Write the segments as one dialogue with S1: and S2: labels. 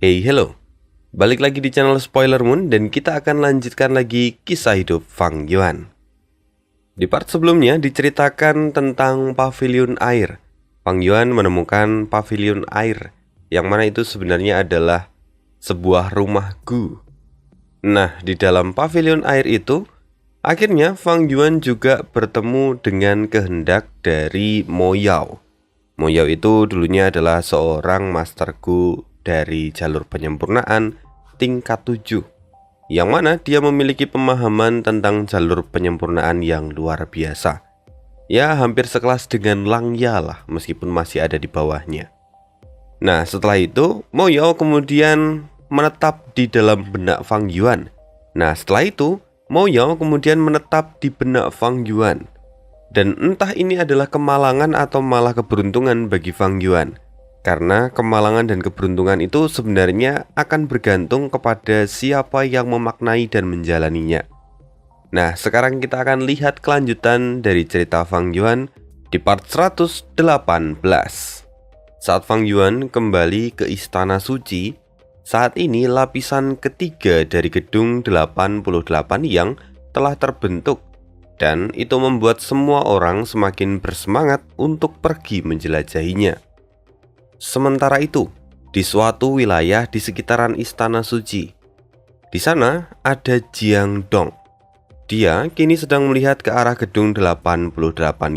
S1: Hey, hello. Balik lagi di channel Spoiler Moon dan kita akan lanjutkan lagi kisah hidup Fang Yuan. Di part sebelumnya diceritakan tentang pavilion air. Fang Yuan menemukan pavilion air, yang mana itu sebenarnya adalah sebuah rumah gu. Nah, di dalam pavilion air itu, akhirnya Fang Yuan juga bertemu dengan kehendak dari Mo Yao. Mo Yao itu dulunya adalah seorang master gu dari jalur penyempurnaan tingkat 7, yang mana dia memiliki pemahaman tentang jalur penyempurnaan yang luar biasa. Ya, hampir sekelas dengan Lang Ya lah, meskipun masih ada di bawahnya. Nah, setelah itu Mo Yao kemudian menetap di dalam benak Fang Yuan. Nah, setelah itu Mo Yao kemudian menetap di benak Fang Yuan. Dan entah ini adalah kemalangan atau malah keberuntungan bagi Fang Yuan, karena kemalangan dan keberuntungan itu sebenarnya akan bergantung kepada siapa yang memaknai dan menjalaninya. Nah, sekarang kita akan lihat kelanjutan dari cerita Fang Yuan di part 118. Saat Fang Yuan kembali ke Istana Suci, saat ini lapisan ketiga dari gedung 88 yang telah terbentuk, dan itu membuat semua orang semakin bersemangat untuk pergi menjelajahinya. Sementara itu, di suatu wilayah di sekitaran Istana Suci, di sana ada Jiang Dong. Dia kini sedang melihat ke arah gedung 88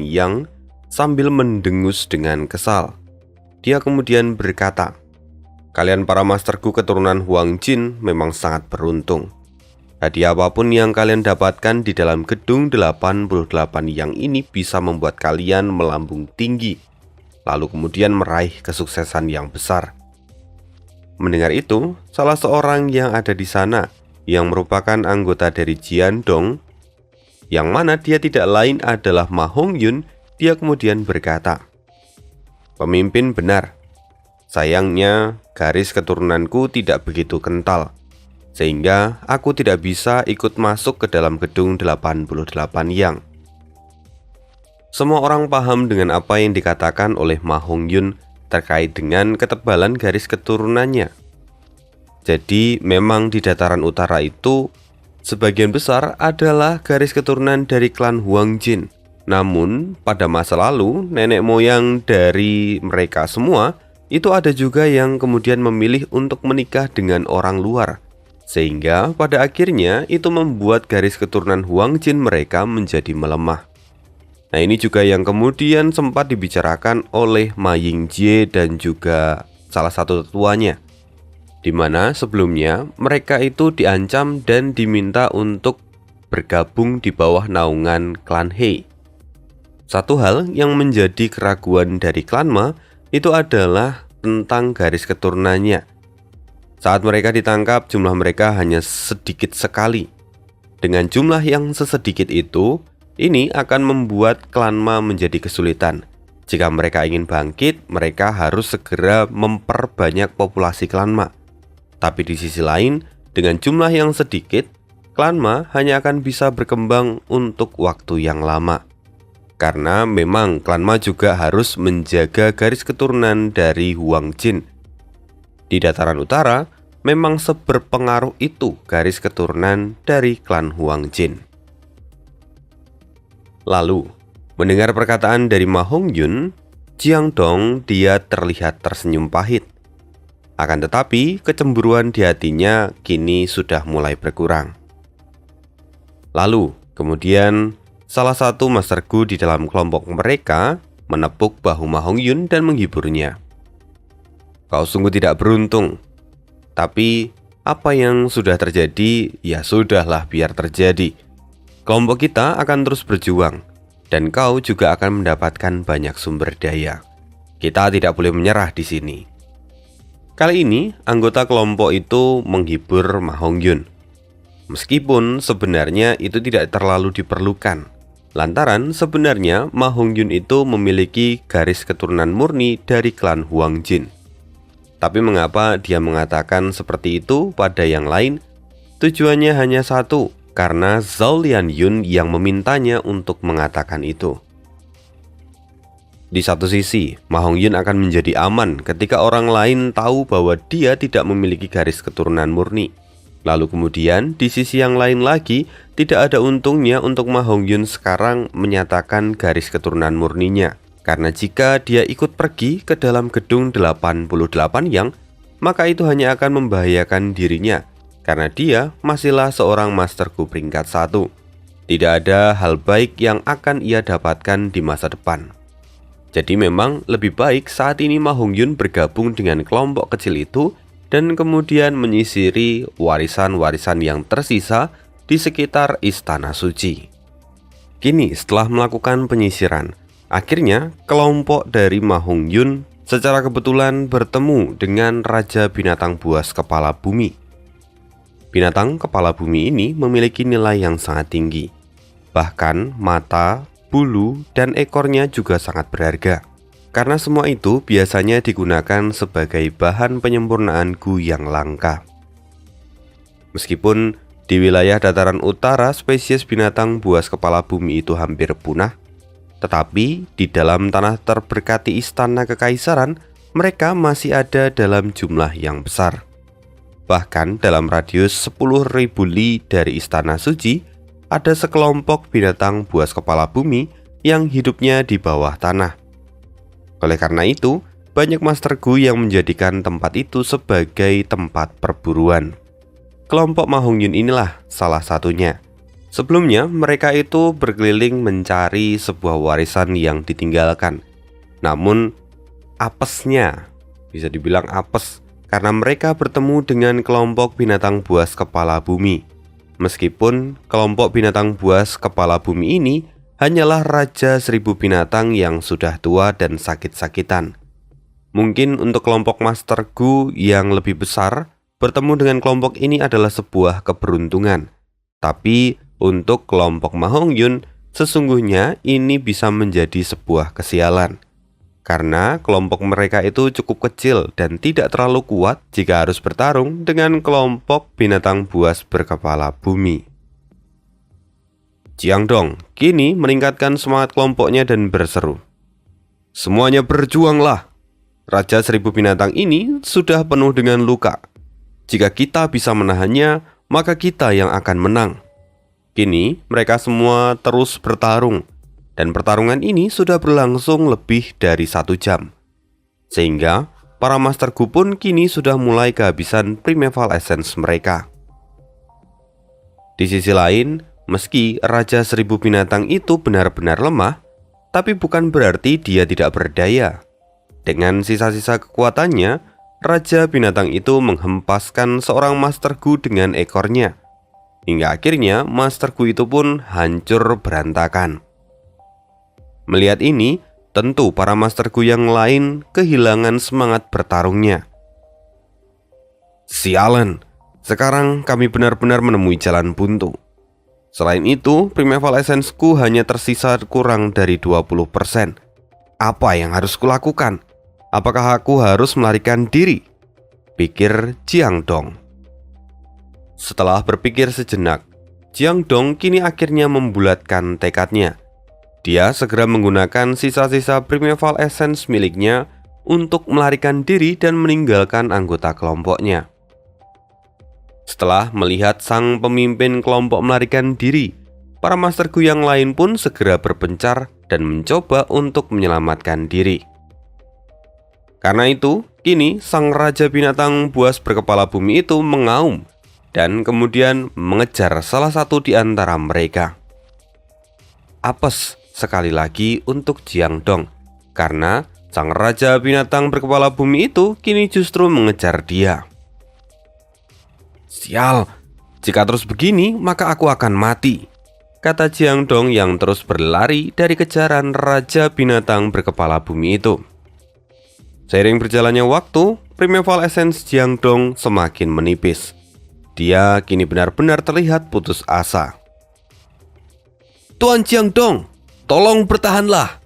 S1: yang sambil mendengus dengan kesal. Dia kemudian berkata, "Kalian para masterku keturunan Huang Jin memang sangat beruntung. Hadiah apapun yang kalian dapatkan di dalam gedung 88 yang ini bisa membuat kalian melambung tinggi, lalu kemudian meraih kesuksesan yang besar." Mendengar itu, salah seorang yang ada di sana, yang merupakan anggota dari Jiandong, yang mana dia tidak lain adalah Ma Hongyun, dia kemudian berkata, "Pemimpin benar. Sayangnya garis keturunanku tidak begitu kental, sehingga aku tidak bisa ikut masuk ke dalam gedung 88 yang." Semua orang paham dengan apa yang dikatakan oleh Ma Hongyun terkait dengan ketebalan garis keturunannya. Jadi memang di dataran utara itu sebagian besar adalah garis keturunan dari klan Huang Jin. Namun pada masa lalu nenek moyang dari mereka semua itu ada juga yang kemudian memilih untuk menikah dengan orang luar, sehingga pada akhirnya itu membuat garis keturunan Huang Jin mereka menjadi melemah. Nah, ini juga yang kemudian sempat dibicarakan oleh Ma Yingjie dan juga salah satu tetuanya, di mana sebelumnya mereka itu diancam dan diminta untuk bergabung di bawah naungan klan He. Satu hal yang menjadi keraguan dari klan Ma itu adalah tentang garis keturunannya. Saat mereka ditangkap, jumlah mereka hanya sedikit sekali. Dengan jumlah yang sesedikit itu, ini akan membuat klan Ma menjadi kesulitan. Jika mereka ingin bangkit, mereka harus segera memperbanyak populasi klan Ma. Tapi di sisi lain, dengan jumlah yang sedikit, klan Ma hanya akan bisa berkembang untuk waktu yang lama. Karena memang klan Ma juga harus menjaga garis keturunan dari Huang Jin. Di dataran utara, memang seberpengaruh itu garis keturunan dari klan Huang Jin. Lalu, mendengar perkataan dari Ma Hongyun, Jiang Dong dia terlihat tersenyum pahit. Akan tetapi, kecemburuan di hatinya kini sudah mulai berkurang. Lalu, kemudian salah satu masterku di dalam kelompok mereka menepuk bahu Ma Hongyun dan menghiburnya. "Kau sungguh tidak beruntung. Tapi, apa yang sudah terjadi, ya sudahlah biar terjadi. Kelompok kita akan terus berjuang, dan kau juga akan mendapatkan banyak sumber daya. Kita tidak boleh menyerah di sini." Kali ini, anggota kelompok itu menghibur Ma Hongyun. Meskipun sebenarnya itu tidak terlalu diperlukan, lantaran sebenarnya Ma Hongyun itu memiliki garis keturunan murni dari klan Huang Jin. Tapi mengapa dia mengatakan seperti itu pada yang lain? Tujuannya hanya satu, karena Zhao Lianyun yang memintanya untuk mengatakan itu. Di satu sisi, Ma Hongyun akan menjadi aman ketika orang lain tahu bahwa dia tidak memiliki garis keturunan murni. Lalu kemudian, di sisi yang lain lagi, tidak ada untungnya untuk Ma Hongyun sekarang menyatakan garis keturunan murninya. Karena jika dia ikut pergi ke dalam gedung 88 yang, maka itu hanya akan membahayakan dirinya, karena dia masihlah seorang Master Gu peringkat 1. Tidak ada hal baik yang akan ia dapatkan di masa depan. Jadi memang lebih baik saat ini Ma Hongyun bergabung dengan kelompok kecil itu dan kemudian menyisiri warisan-warisan yang tersisa di sekitar Istana Suci. Kini setelah melakukan penyisiran, akhirnya kelompok dari Ma Hongyun secara kebetulan bertemu dengan Raja Binatang Buas Kepala Bumi. Binatang Kepala Bumi ini memiliki nilai yang sangat tinggi. Bahkan mata, bulu, dan ekornya juga sangat berharga. Karena semua itu biasanya digunakan sebagai bahan penyempurnaan Gu yang langka. Meskipun di wilayah dataran utara spesies binatang buas kepala bumi itu hampir punah, tetapi di dalam tanah terberkati Istana Kekaisaran, mereka masih ada dalam jumlah yang besar. Bahkan dalam radius 10.000 li dari Istana Suci, ada sekelompok binatang buas kepala bumi yang hidupnya di bawah tanah. Oleh karena itu, banyak Master Gu yang menjadikan tempat itu sebagai tempat perburuan. Kelompok Ma Hongyun inilah salah satunya. Sebelumnya, mereka itu berkeliling mencari sebuah warisan yang ditinggalkan. Namun, apesnya, bisa dibilang apes, karena mereka bertemu dengan kelompok binatang buas kepala bumi. Meskipun kelompok binatang buas kepala bumi ini hanyalah Raja 1000 binatang yang sudah tua dan sakit-sakitan. Mungkin untuk kelompok Master Gu yang lebih besar, bertemu dengan kelompok ini adalah sebuah keberuntungan. Tapi untuk kelompok Ma Hongyun, sesungguhnya ini bisa menjadi sebuah kesialan. Karena kelompok mereka itu cukup kecil dan tidak terlalu kuat jika harus bertarung dengan kelompok binatang buas berkepala bumi. Jiangdong kini meningkatkan semangat kelompoknya dan berseru, "Semuanya berjuanglah! Raja 1000 binatang ini sudah penuh dengan luka. Jika kita bisa menahannya, maka kita yang akan menang." Kini mereka semua terus bertarung, dan pertarungan ini sudah berlangsung lebih dari 1 jam. Sehingga para Master Gu pun kini sudah mulai kehabisan Primeval Essence mereka. Di sisi lain, meski Raja 1000 binatang itu benar-benar lemah, tapi bukan berarti dia tidak berdaya. Dengan sisa-sisa kekuatannya, Raja binatang itu menghempaskan seorang Master Gu dengan ekornya. Hingga akhirnya Master Gu itu pun hancur berantakan. Melihat ini, tentu para Master Gu yang lain kehilangan semangat bertarungnya. Sialan, sekarang kami benar-benar menemui jalan buntu. Selain itu, Primeval Essence-ku hanya tersisa kurang dari 20%. Apa yang harus kulakukan? Apakah aku harus melarikan diri? Pikir Jiangdong. Setelah berpikir sejenak, Jiangdong kini akhirnya membulatkan tekadnya. Dia segera menggunakan sisa-sisa Primeval Essence miliknya untuk melarikan diri dan meninggalkan anggota kelompoknya. Setelah melihat sang pemimpin kelompok melarikan diri, para Master Gu yang lain pun segera berpencar dan mencoba untuk menyelamatkan diri. Karena itu, kini sang Raja Binatang Buas berkepala bumi itu mengaum dan kemudian mengejar salah satu di antara mereka. Apes sekali lagi untuk Jiangdong, karena sang Raja Binatang berkepala bumi itu kini justru mengejar dia. Sial, jika terus begini maka aku akan mati, kata Jiangdong yang terus berlari dari kejaran Raja Binatang berkepala bumi itu. Seiring berjalannya waktu, Primeval Essence Jiangdong semakin menipis. Dia kini benar-benar terlihat putus asa. Tuan Jiangdong, tolong bertahanlah,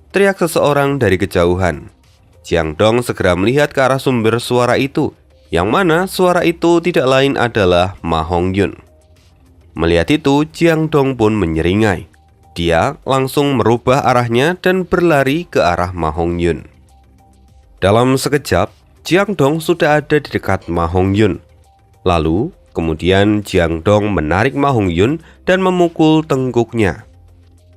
S1: teriak seseorang dari kejauhan. Jiangdong segera melihat ke arah sumber suara itu, yang mana suara itu tidak lain adalah Ma Hongyun. Melihat itu, Jiangdong pun menyeringai. Dia langsung merubah arahnya dan berlari ke arah Ma Hongyun. Dalam sekejap, Jiang Dong sudah ada di dekat Ma Hongyun. Lalu, kemudian Jiang Dong menarik Ma Hongyun dan memukul tengkuknya.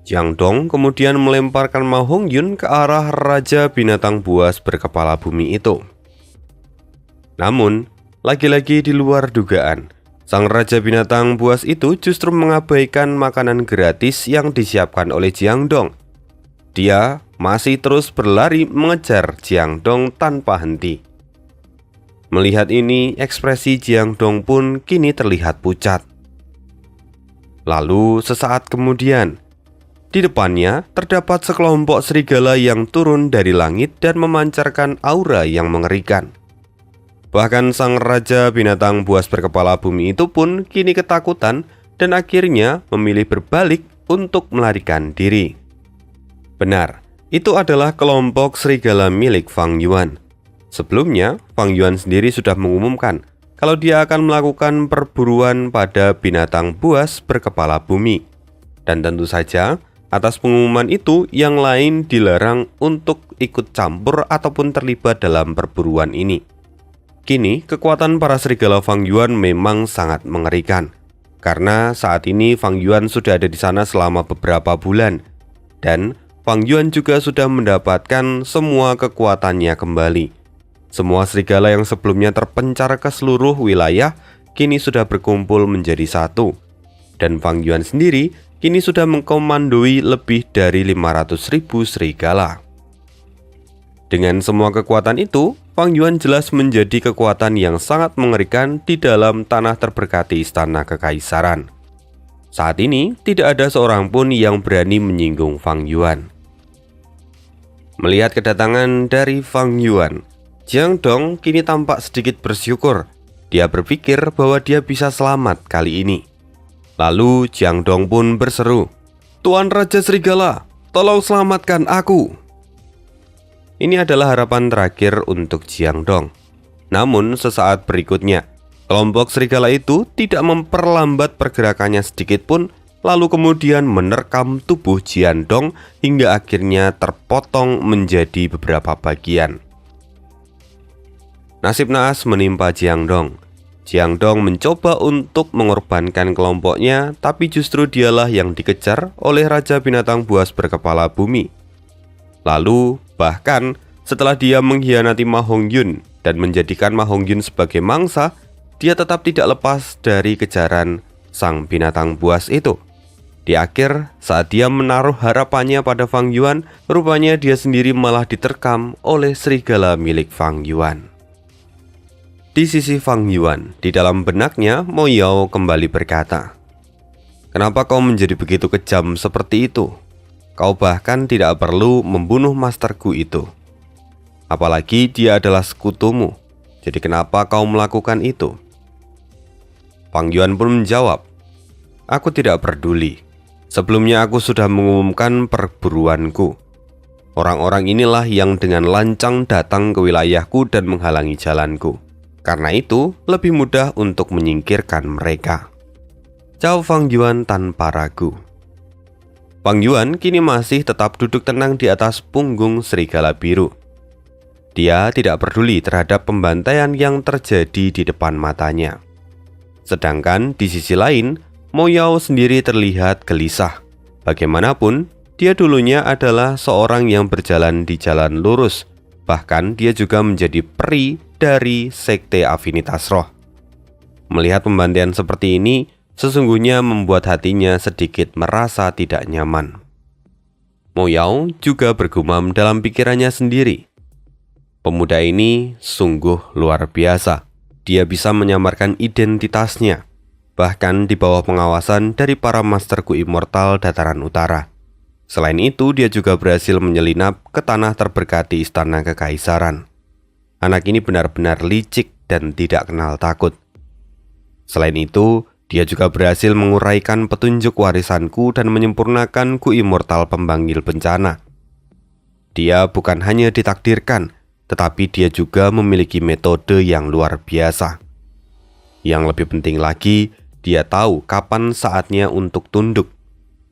S1: Jiang Dong kemudian melemparkan Ma Hongyun ke arah Raja Binatang Buas berkepala bumi itu. Namun, lagi-lagi di luar dugaan, sang Raja Binatang Buas itu justru mengabaikan makanan gratis yang disiapkan oleh Jiang Dong. Dia masih terus berlari mengejar Jiang Dong tanpa henti. Melihat ini, ekspresi Jiang Dong pun kini terlihat pucat. Lalu sesaat kemudian, di depannya terdapat sekelompok serigala yang turun dari langit dan memancarkan aura yang mengerikan. Bahkan sang Raja Binatang Buas berkepala bumi itu pun kini ketakutan dan akhirnya memilih berbalik untuk melarikan diri. Benar, itu adalah kelompok serigala milik Fang Yuan. Sebelumnya, Fang Yuan sendiri sudah mengumumkan kalau dia akan melakukan perburuan pada binatang buas berkepala bumi. Dan tentu saja, atas pengumuman itu yang lain dilarang untuk ikut campur ataupun terlibat dalam perburuan ini. Kini, kekuatan para serigala Fang Yuan memang sangat mengerikan. Karena saat ini Fang Yuan sudah ada di sana selama beberapa bulan. Dan Fang Yuan juga sudah mendapatkan semua kekuatannya kembali. Semua serigala yang sebelumnya terpencar ke seluruh wilayah, kini sudah berkumpul menjadi satu. Dan Fang Yuan sendiri kini sudah mengkomandoi lebih dari 500.000 serigala. Dengan semua kekuatan itu, Fang Yuan jelas menjadi kekuatan yang sangat mengerikan di dalam tanah terberkati Istana Kekaisaran. Saat ini, tidak ada seorang pun yang berani menyinggung Fang Yuan. Melihat kedatangan dari Fang Yuan, Jiang Dong kini tampak sedikit bersyukur. Dia berpikir bahwa dia bisa selamat kali ini. Lalu Jiang Dong pun berseru, "Tuan Raja Serigala, tolong selamatkan aku!" Ini adalah harapan terakhir untuk Jiang Dong. Namun sesaat berikutnya, kelompok serigala itu tidak memperlambat pergerakannya sedikit pun, lalu kemudian menerkam tubuh Jiang Dong hingga akhirnya terpotong menjadi beberapa bagian. Nasib naas menimpa Jiang Dong. Jiang Dong mencoba untuk mengorbankan kelompoknya, tapi justru dialah yang dikejar oleh Raja Binatang Buas berkepala bumi. Lalu, bahkan setelah dia mengkhianati Ma Hongyun dan menjadikan Ma Hongyun sebagai mangsa, dia tetap tidak lepas dari kejaran sang binatang buas itu. Di akhir, saat dia menaruh harapannya pada Fang Yuan, rupanya dia sendiri malah diterkam oleh serigala milik Fang Yuan. Di sisi Fang Yuan, di dalam benaknya, Mo Yao kembali berkata, "Kenapa kau menjadi begitu kejam seperti itu? Kau bahkan tidak perlu membunuh masterku itu. Apalagi dia adalah sekutumu. Jadi kenapa kau melakukan itu?" Fang Yuan pun menjawab, "Aku tidak peduli. Sebelumnya aku sudah mengumumkan perburuanku. Orang-orang inilah yang dengan lancang datang ke wilayahku dan menghalangi jalanku. Karena itu, lebih mudah untuk menyingkirkan mereka." Jawab Fang Yuan tanpa ragu. Fang Yuan kini masih tetap duduk tenang di atas punggung serigala biru. Dia tidak peduli terhadap pembantaian yang terjadi di depan matanya. Sedangkan di sisi lain, Mo Yao sendiri terlihat gelisah. Bagaimanapun, dia dulunya adalah seorang yang berjalan di jalan lurus. Bahkan dia juga menjadi peri dari Sekte Afinitas Roh. Melihat pembantaian seperti ini, sesungguhnya membuat hatinya sedikit merasa tidak nyaman. Mo Yao juga bergumam dalam pikirannya sendiri. Pemuda ini sungguh luar biasa. Dia bisa menyamarkan identitasnya, bahkan di bawah pengawasan dari para masterku immortal dataran utara. Selain itu, dia juga berhasil menyelinap ke tanah terberkati Istana Kekaisaran. Anak ini benar-benar licik dan tidak kenal takut. Selain itu, dia juga berhasil menguraikan petunjuk warisanku dan menyempurnakan Ku Immortal Pembanggil Bencana. Dia bukan hanya ditakdirkan, tetapi dia juga memiliki metode yang luar biasa. Yang lebih penting lagi, dia tahu kapan saatnya untuk tunduk.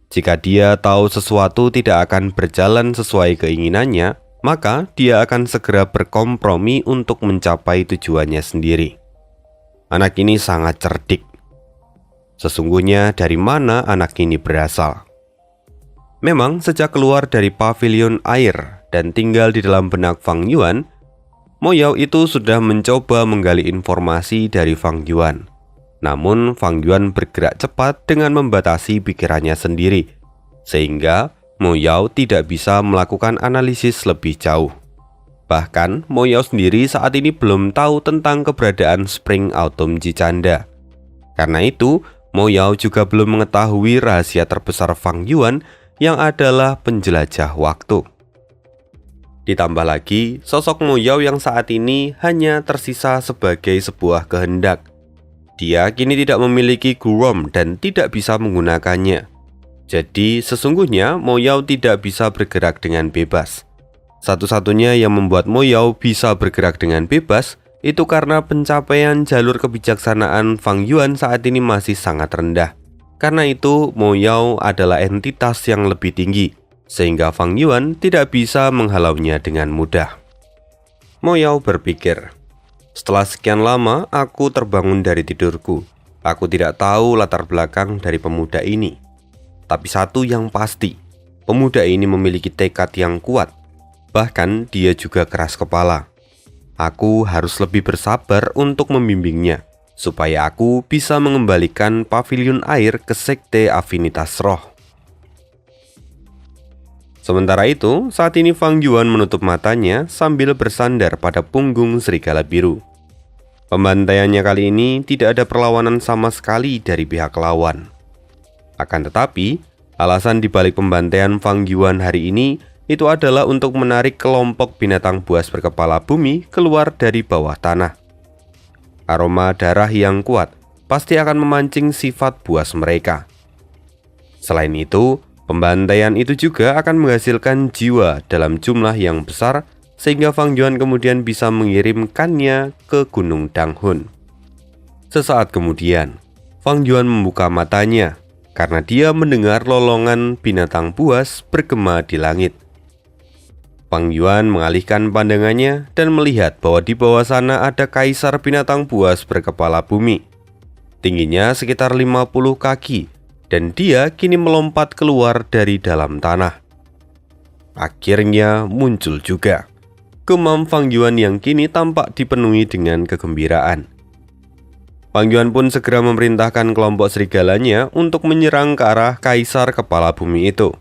S1: Jika dia tahu sesuatu tidak akan berjalan sesuai keinginannya, maka dia akan segera berkompromi untuk mencapai tujuannya sendiri. Anak ini sangat cerdik. Sesungguhnya dari mana anak ini berasal? Memang sejak keluar dari pavilion air dan tinggal di dalam benak Fang Yuan, Mo Yao itu sudah mencoba menggali informasi dari Fang Yuan. Namun Fang Yuan bergerak cepat dengan membatasi pikirannya sendiri, sehingga Mo Yao tidak bisa melakukan analisis lebih jauh. Bahkan Mo Yao sendiri saat ini belum tahu tentang keberadaan Spring Autumn Jicanda. Karena itu, Mo Yao juga belum mengetahui rahasia terbesar Fang Yuan yang adalah penjelajah waktu. Ditambah lagi, sosok Mo Yao yang saat ini hanya tersisa sebagai sebuah kehendak. Dia kini tidak memiliki Gurom dan tidak bisa menggunakannya. Jadi sesungguhnya Mo Yao tidak bisa bergerak dengan bebas. Satu-satunya yang membuat Mo Yao bisa bergerak dengan bebas itu karena pencapaian jalur kebijaksanaan Fang Yuan saat ini masih sangat rendah. Karena itu Mo Yao adalah entitas yang lebih tinggi, sehingga Fang Yuan tidak bisa menghalaunya dengan mudah. Mo Yao berpikir, setelah sekian lama aku terbangun dari tidurku. Aku tidak tahu latar belakang dari pemuda ini. Tapi satu yang pasti, pemuda ini memiliki tekad yang kuat. Bahkan dia juga keras kepala. Aku harus lebih bersabar untuk membimbingnya, supaya aku bisa mengembalikan pavilion air ke sekte afinitas roh. Sementara itu, saat ini Fang Yuan menutup matanya sambil bersandar pada punggung serigala biru. Pembantaiannya kali ini tidak ada perlawanan sama sekali dari pihak lawan. Akan tetapi, alasan dibalik pembantaian Fang Yuan hari ini itu adalah untuk menarik kelompok binatang buas berkepala bumi keluar dari bawah tanah. Aroma darah yang kuat pasti akan memancing sifat buas mereka. Selain itu, pembantaian itu juga akan menghasilkan jiwa dalam jumlah yang besar, sehingga Fang Yuan kemudian bisa mengirimkannya ke Gunung Danghun. Sesaat kemudian, Fang Yuan membuka matanya karena dia mendengar lolongan binatang buas bergema di langit. Fang Yuan mengalihkan pandangannya dan melihat bahwa di bawah sana ada kaisar binatang buas berkepala bumi. Tingginya sekitar 50 kaki dan dia kini melompat keluar dari dalam tanah. Akhirnya muncul juga gemam Fang Yuan yang kini tampak dipenuhi dengan kegembiraan. Fang Yuan pun segera memerintahkan kelompok serigalanya untuk menyerang ke arah kaisar kepala bumi itu.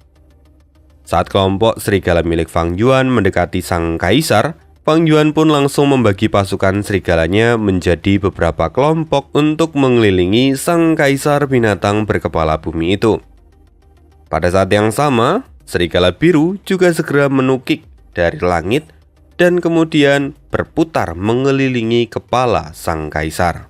S1: Saat kelompok serigala milik Fang Yuan mendekati sang kaisar, Fang Yuan pun langsung membagi pasukan serigalanya menjadi beberapa kelompok untuk mengelilingi sang kaisar binatang berkepala bumi itu. Pada saat yang sama, serigala biru juga segera menukik dari langit dan kemudian berputar mengelilingi kepala sang kaisar.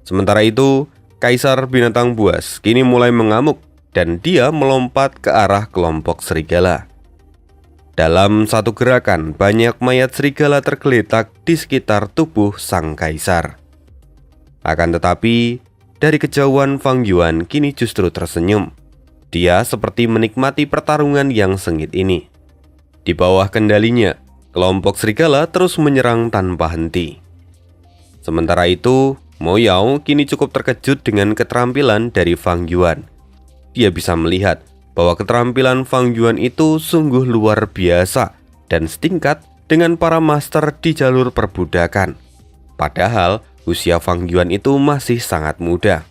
S1: Sementara itu, kaisar binatang buas kini mulai mengamuk dan dia melompat ke arah kelompok serigala. Dalam satu gerakan, banyak mayat serigala tergeletak di sekitar tubuh sang kaisar. Akan tetapi, dari kejauhan Fang Yuan kini justru tersenyum. Dia seperti menikmati pertarungan yang sengit ini. Di bawah kendalinya, kelompok serigala terus menyerang tanpa henti. Sementara itu, Mo Yao kini cukup terkejut dengan keterampilan dari Fang Yuan. Dia bisa melihat bahwa keterampilan Fang Yuan itu sungguh luar biasa dan setingkat dengan para master di jalur perbudakan. Padahal usia Fang Yuan itu masih sangat muda.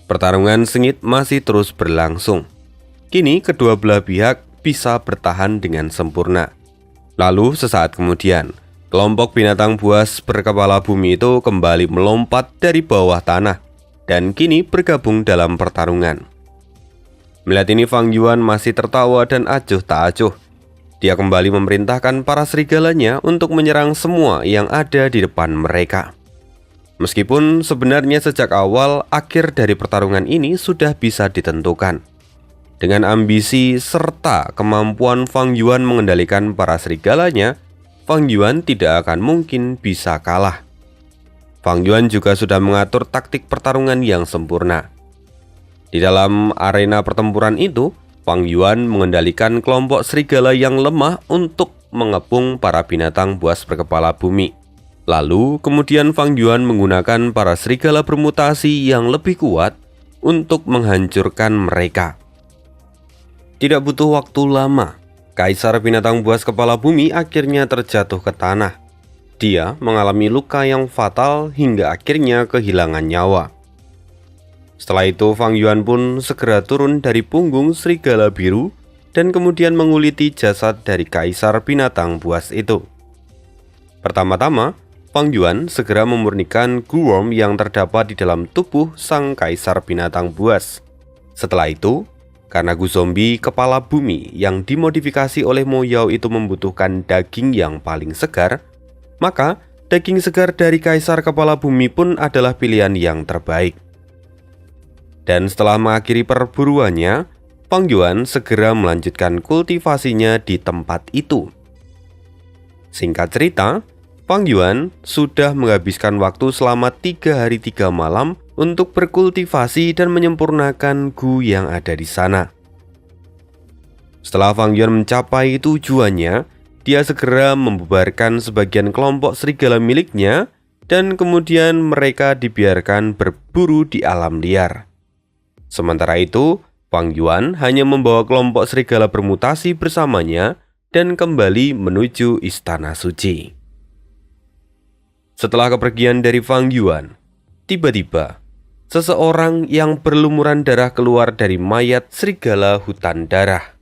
S1: Pertarungan sengit masih terus berlangsung. Kini kedua belah pihak bisa bertahan dengan sempurna. Lalu sesaat kemudian, kelompok binatang buas berkepala bumi itu kembali melompat dari bawah tanah dan kini bergabung dalam pertarungan. Melihat ini Fang Yuan masih tertawa dan acuh tak acuh. Dia kembali memerintahkan para serigalanya untuk menyerang semua yang ada di depan mereka. Meskipun sebenarnya sejak awal akhir dari pertarungan ini sudah bisa ditentukan. Dengan ambisi serta kemampuan Fang Yuan mengendalikan para serigalanya, Fang Yuan tidak akan mungkin bisa kalah. Fang Yuan juga sudah mengatur taktik pertarungan yang sempurna. Di dalam arena pertempuran itu, Fang Yuan mengendalikan kelompok serigala yang lemah untuk mengepung para binatang buas berkepala bumi. Lalu kemudian Fang Yuan menggunakan para serigala bermutasi yang lebih kuat untuk menghancurkan mereka. Tidak butuh waktu lama, Kaisar binatang buas kepala bumi akhirnya terjatuh ke tanah. Dia mengalami luka yang fatal hingga akhirnya kehilangan nyawa. Setelah itu Fang Yuan pun segera turun dari punggung serigala biru dan kemudian menguliti jasad dari Kaisar binatang buas itu. Pertama-tama, Fang Yuan segera memurnikan Guworm yang terdapat di dalam tubuh sang Kaisar binatang buas. Setelah itu, karena Gu Zombie kepala bumi yang dimodifikasi oleh Mo Yao itu membutuhkan daging yang paling segar, maka daging segar dari Kaisar kepala bumi pun adalah pilihan yang terbaik. Dan setelah mengakhiri perburuannya, Fang Yuan segera melanjutkan kultivasinya di tempat itu. Singkat cerita, Fang Yuan sudah menghabiskan waktu selama 3 hari 3 malam untuk berkultivasi dan menyempurnakan gu yang ada di sana. Setelah Fang Yuan mencapai tujuannya, dia segera membubarkan sebagian kelompok serigala miliknya dan kemudian mereka dibiarkan berburu di alam liar. Sementara itu, Fang Yuan hanya membawa kelompok serigala bermutasi bersamanya dan kembali menuju Istana Suci. Setelah kepergian dari Fang Yuan, tiba-tiba seseorang yang berlumuran darah keluar dari mayat serigala hutan darah.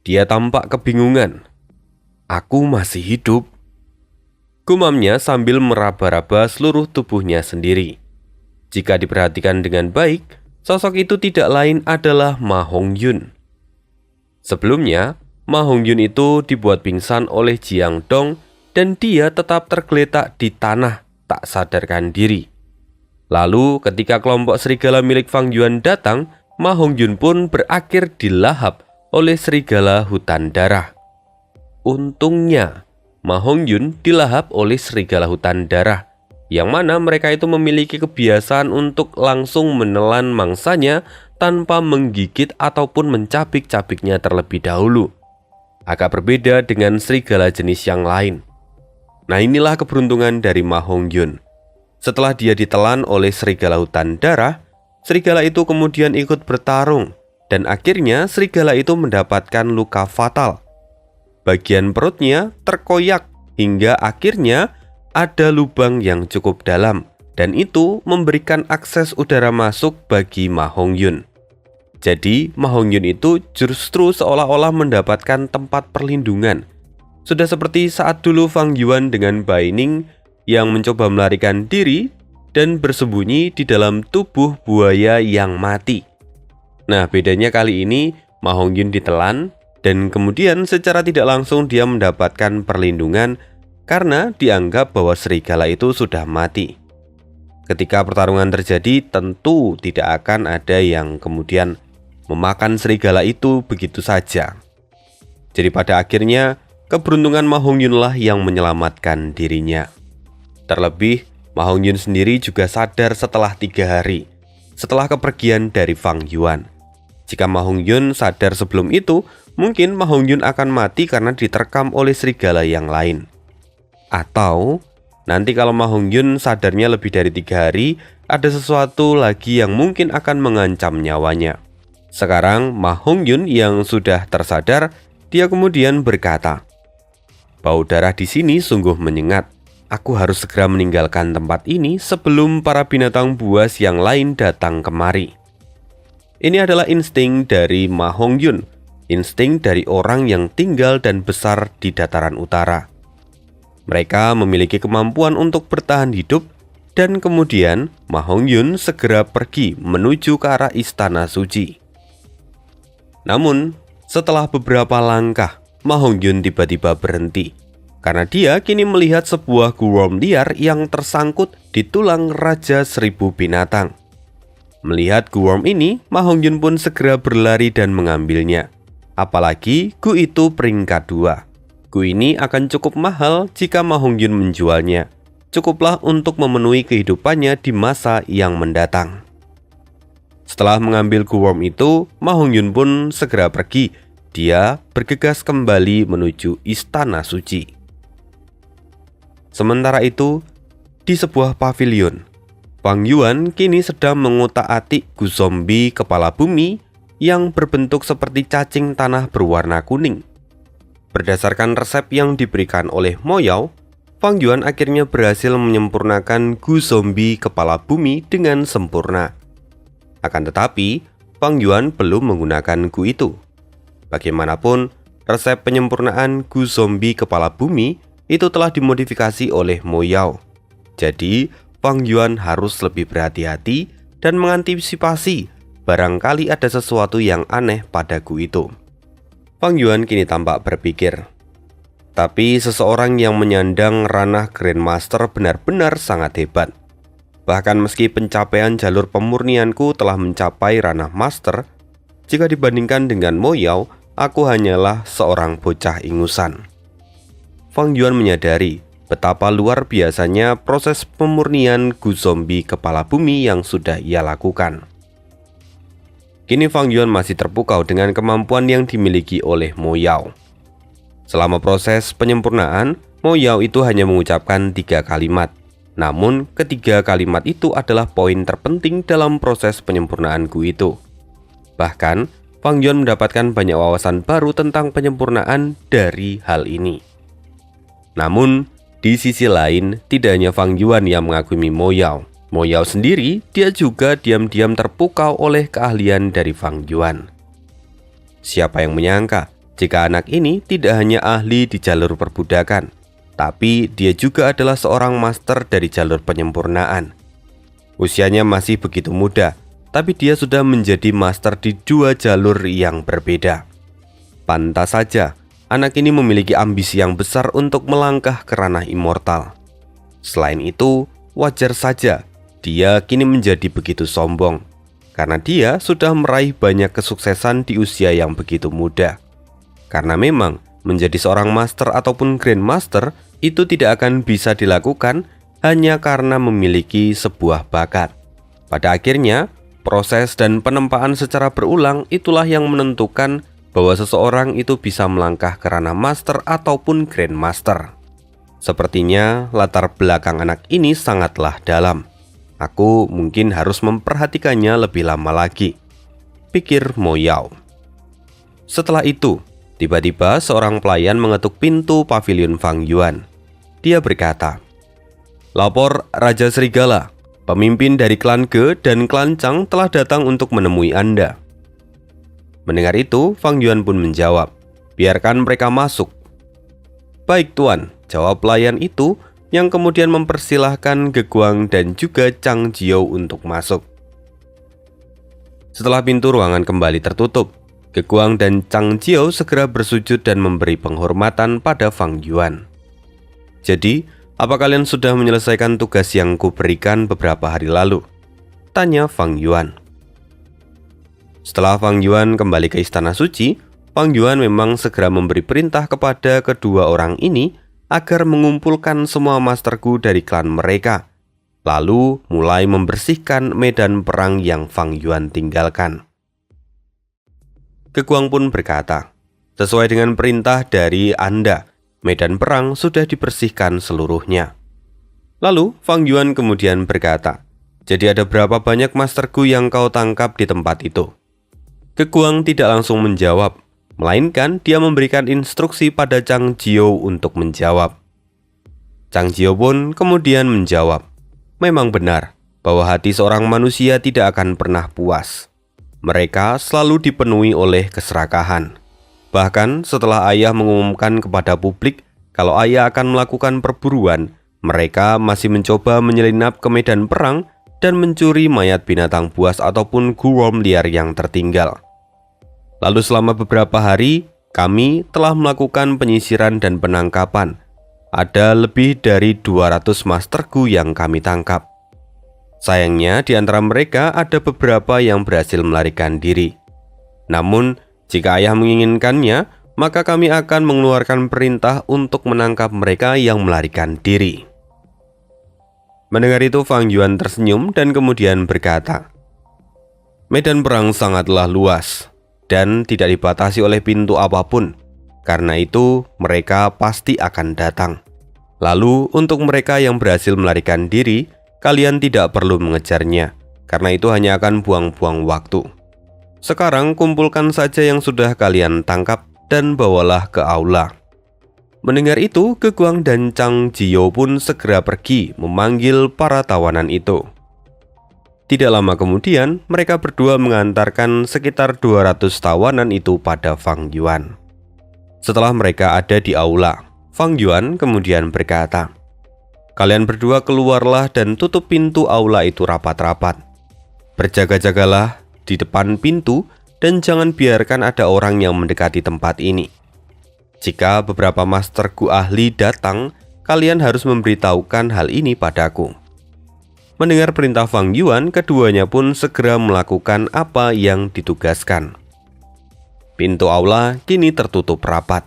S1: Dia tampak kebingungan. "Aku masih hidup," gumamnya sambil meraba-raba seluruh tubuhnya sendiri. Jika diperhatikan dengan baik, sosok itu tidak lain adalah Ma Hongyun. Sebelumnya, Ma Hongyun itu dibuat pingsan oleh Jiang Dong dan dia tetap tergeletak di tanah, tak sadarkan diri. Lalu ketika kelompok serigala milik Fang Yuan datang, Ma Hongyun pun berakhir dilahap oleh serigala hutan darah. Untungnya, Ma Hongyun dilahap oleh serigala hutan darah, yang mana mereka itu memiliki kebiasaan untuk langsung menelan mangsanya tanpa menggigit ataupun mencabik-cabiknya terlebih dahulu. Agak berbeda dengan serigala jenis yang lain. Nah, inilah keberuntungan dari Ma Hongyun. Setelah dia ditelan oleh serigala hutan darah, serigala itu kemudian ikut bertarung dan akhirnya serigala itu mendapatkan luka fatal. Bagian perutnya terkoyak hingga akhirnya ada lubang yang cukup dalam dan itu memberikan akses udara masuk bagi Ma Hongyun. Jadi Ma Hongyun itu justru seolah-olah mendapatkan tempat perlindungan. Sudah seperti saat dulu Fang Yuan dengan Bai Ning yang mencoba melarikan diri dan bersembunyi di dalam tubuh buaya yang mati. Nah, bedanya kali ini Ma Hongyun ditelan dan kemudian secara tidak langsung dia mendapatkan perlindungan karena dianggap bahwa serigala itu sudah mati. Ketika pertarungan terjadi, tentu tidak akan ada yang kemudian memakan serigala itu begitu saja. Jadi pada akhirnya, keberuntungan Ma Hongyun lah yang menyelamatkan dirinya. Terlebih, Ma Hongyun sendiri juga sadar setelah 3 hari, setelah kepergian dari Fang Yuan. Jika Ma Hongyun sadar sebelum itu, mungkin Ma Hongyun akan mati karena diterkam oleh serigala yang lain. Atau nanti kalau Ma Hongyun sadarnya lebih dari 3 hari, ada sesuatu lagi yang mungkin akan mengancam nyawanya. Sekarang Ma Hongyun yang sudah tersadar, dia kemudian berkata, "Bau darah di sini sungguh menyengat. Aku harus segera meninggalkan tempat ini sebelum para binatang buas yang lain datang kemari." Ini adalah insting dari Ma Hongyun, insting dari orang yang tinggal dan besar di dataran utara. Mereka memiliki kemampuan untuk bertahan hidup dan kemudian Ma Hongyun segera pergi menuju ke arah Istana Suci. Namun, setelah beberapa langkah, Ma Hongyun tiba-tiba berhenti karena dia kini melihat sebuah Guworm liar yang tersangkut di tulang Raja 1000 binatang. Melihat Guworm ini, Ma Hongyun pun segera berlari dan mengambilnya. Apalagi Gu itu peringkat 2. Gu ini akan cukup mahal jika Ma Hongyun menjualnya. Cukuplah untuk memenuhi kehidupannya di masa yang mendatang. Setelah mengambil Guworm itu, Ma Hongyun pun segera pergi. Dia bergegas kembali menuju Istana Suci. Sementara itu, di sebuah pavilion, Fang Yuan kini sedang mengutak-atik Gu Zombie kepala bumi yang berbentuk seperti cacing tanah berwarna kuning. Berdasarkan resep yang diberikan oleh Mo Yao, Fang Yuan akhirnya berhasil menyempurnakan Gu Zombie kepala bumi dengan sempurna. Akan tetapi, Fang Yuan belum menggunakan Gu itu. Bagaimanapun, resep penyempurnaan Gu Zombie kepala bumi itu telah dimodifikasi oleh Mo Yao. Jadi, Fang Yuan harus lebih berhati-hati dan mengantisipasi barangkali ada sesuatu yang aneh pada Gu itu. Fang Yuan kini tampak berpikir, tapi seseorang yang menyandang ranah Grandmaster benar-benar sangat hebat. Bahkan meski pencapaian jalur pemurnianku telah mencapai ranah Master, jika dibandingkan dengan Mo Yao, aku hanyalah seorang bocah ingusan. Fang Yuan menyadari betapa luar biasanya proses pemurnian Gu Zombie kepala bumi yang sudah ia lakukan. Kini Fang Yuan masih terpukau dengan kemampuan yang dimiliki oleh Mo Yao. Selama proses penyempurnaan, Mo Yao itu hanya mengucapkan 3 kalimat. Namun, ketiga kalimat itu adalah poin terpenting dalam proses penyempurnaan Gu itu. Bahkan, Fang Yuan mendapatkan banyak wawasan baru tentang penyempurnaan dari hal ini. Namun, di sisi lain, tidak hanya Fang Yuan yang mengagumi Mo Yao. Mo Yao sendiri, dia juga diam-diam terpukau oleh keahlian dari Fang Yuan. Siapa yang menyangka jika anak ini tidak hanya ahli di jalur perbudakan, tapi dia juga adalah seorang master dari jalur penyempurnaan. Usianya masih begitu muda, tapi dia sudah menjadi master di 2 jalur yang berbeda. Pantas saja, anak ini memiliki ambisi yang besar untuk melangkah ke ranah immortal. Selain itu, wajar saja dia kini menjadi begitu sombong, karena dia sudah meraih banyak kesuksesan di usia yang begitu muda. Karena memang, menjadi seorang master ataupun grandmaster itu tidak akan bisa dilakukan hanya karena memiliki sebuah bakat. Pada akhirnya, proses dan penempaan secara berulang itulah yang menentukan bahwa seseorang itu bisa melangkah ke ranah master ataupun grandmaster. Sepertinya latar belakang anak ini sangatlah dalam. Aku mungkin harus memperhatikannya lebih lama lagi, pikir Mo Yao. Setelah itu, tiba-tiba seorang pelayan mengetuk pintu pavilion Fang Yuan. Dia berkata, "Lapor Raja Serigala. Pemimpin dari klan Ge dan klan Chang telah datang untuk menemui Anda." Mendengar itu, Fang Yuan pun menjawab, "Biarkan mereka masuk." "Baik Tuan," jawab pelayan itu yang kemudian mempersilahkan Ge Guang dan juga Chang Jiao untuk masuk. Setelah pintu ruangan kembali tertutup, Ge Guang dan Chang Jiao segera bersujud dan memberi penghormatan pada Fang Yuan. "Jadi, apa kalian sudah menyelesaikan tugas yang kuberikan beberapa hari lalu?" tanya Fang Yuan. Setelah Fang Yuan kembali ke Istana Suci, Fang Yuan memang segera memberi perintah kepada kedua orang ini agar mengumpulkan semua Master Gu dari klan mereka, lalu mulai membersihkan medan perang yang Fang Yuan tinggalkan. Ge Guang pun berkata, "Sesuai dengan perintah dari Anda, medan perang sudah dibersihkan seluruhnya." Lalu Fang Yuan kemudian berkata, "Jadi ada berapa banyak Master Gu yang kau tangkap di tempat itu?" Ge Guang tidak langsung menjawab, melainkan dia memberikan instruksi pada Chang Jiao untuk menjawab. Chang Jiao pun kemudian menjawab, "Memang benar bahwa hati seorang manusia tidak akan pernah puas. Mereka selalu dipenuhi oleh keserakahan. Bahkan setelah ayah mengumumkan kepada publik kalau ayah akan melakukan perburuan, mereka masih mencoba menyelinap ke medan perang dan mencuri mayat binatang buas ataupun Guworm liar yang tertinggal. Lalu selama beberapa hari, kami telah melakukan penyisiran dan penangkapan. Ada lebih dari 200 Master Gu yang kami tangkap. Sayangnya di antara mereka ada beberapa yang berhasil melarikan diri. Namun, jika ayah menginginkannya, maka kami akan mengeluarkan perintah untuk menangkap mereka yang melarikan diri." Mendengar itu, Fang Yuan tersenyum dan kemudian berkata, Medan perang sangatlah luas dan tidak dibatasi oleh pintu apapun. Karena itu, mereka pasti akan datang. Lalu, untuk mereka yang berhasil melarikan diri, kalian tidak perlu mengejarnya, karena itu hanya akan buang-buang waktu. Sekarang, kumpulkan saja yang sudah kalian tangkap dan bawalah ke aula. Mendengar itu, Ge Guang dan Chang Jiyo pun segera pergi memanggil para tawanan itu. Tidak lama kemudian, mereka berdua mengantarkan sekitar 200 tawanan itu pada Fang Yuan. Setelah mereka ada di aula, Fang Yuan kemudian berkata, "Kalian berdua keluarlah dan tutup pintu aula itu rapat-rapat. Berjaga-jagalah di depan pintu dan jangan biarkan ada orang yang mendekati tempat ini. Jika beberapa master Gu ahli datang, kalian harus memberitahukan hal ini padaku." Mendengar perintah Fang Yuan, keduanya pun segera melakukan apa yang ditugaskan. Pintu aula kini tertutup rapat.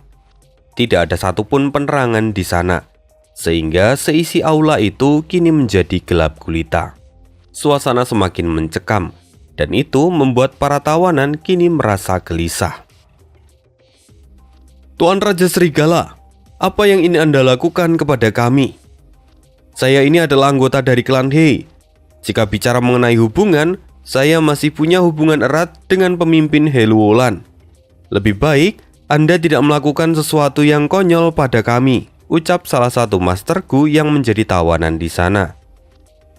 S1: Tidak ada satupun penerangan di sana, sehingga seisi aula itu kini menjadi gelap gulita. Suasana semakin mencekam, dan itu membuat para tawanan kini merasa gelisah. "Tuan Raja Serigala, apa yang ini Anda lakukan kepada kami? Saya ini adalah anggota dari klan He. Jika bicara mengenai hubungan, saya masih punya hubungan erat dengan pemimpin He Luolan. Lebih baik Anda tidak melakukan sesuatu yang konyol pada kami," ucap salah satu masterku yang menjadi tawanan di sana.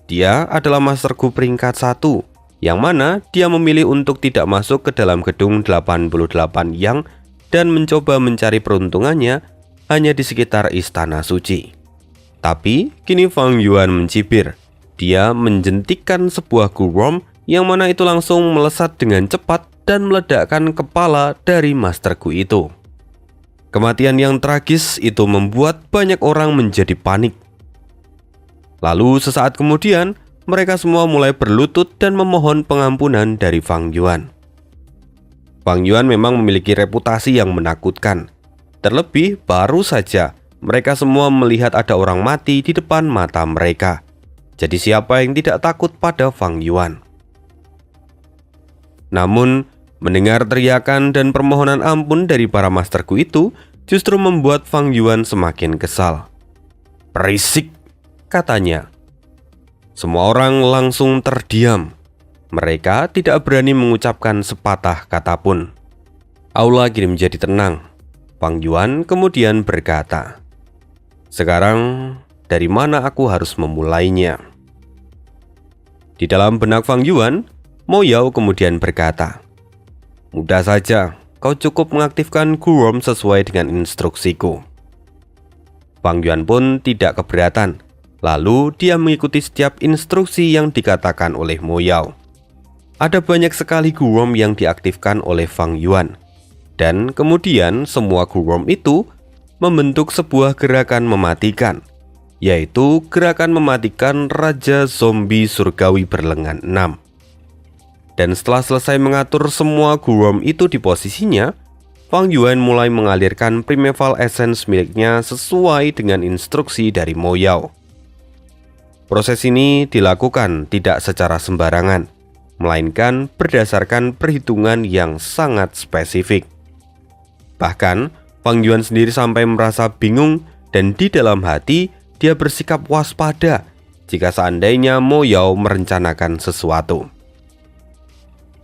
S1: Dia adalah masterku peringkat 1, yang mana dia memilih untuk tidak masuk ke dalam gedung 88 yang dan mencoba mencari peruntungannya hanya di sekitar Istana Suci. Tapi kini Fang Yuan mencibir. Dia menjentikkan sebuah gurom yang mana itu langsung melesat dengan cepat dan meledakkan kepala dari masterku itu. Kematian yang tragis itu membuat banyak orang menjadi panik. Lalu sesaat kemudian, mereka semua mulai berlutut dan memohon pengampunan dari Fang Yuan. Fang Yuan memang memiliki reputasi yang menakutkan. Terlebih baru saja mereka semua melihat ada orang mati di depan mata mereka. Jadi siapa yang tidak takut pada Fang Yuan? Namun, mendengar teriakan dan permohonan ampun dari para masterku itu justru membuat Fang Yuan semakin kesal. "Berisik," katanya. Semua orang langsung terdiam. Mereka tidak berani mengucapkan sepatah kata pun. Aula kini menjadi tenang. Fang Yuan kemudian berkata, "Sekarang, dari mana aku harus memulainya?" Di dalam benak Fang Yuan, Mo Yao kemudian berkata, "Mudah saja, kau cukup mengaktifkan Gurom sesuai dengan instruksiku." Fang Yuan pun tidak keberatan. Lalu dia mengikuti setiap instruksi yang dikatakan oleh Mo Yao. Ada banyak sekali Gurom yang diaktifkan oleh Fang Yuan. Dan kemudian semua Gurom itu membentuk sebuah gerakan mematikan, yaitu gerakan mematikan Raja Zombie Surgawi berlengan 6. Dan setelah selesai mengatur semua Gurom itu di posisinya, Fang Yuan mulai mengalirkan Primeval Essence miliknya sesuai dengan instruksi dari Mo Yao. Proses ini dilakukan tidak secara sembarangan, melainkan berdasarkan perhitungan yang sangat spesifik. Bahkan, Fang Yuan sendiri sampai merasa bingung dan di dalam hati dia bersikap waspada jika seandainya Mo Yao merencanakan sesuatu.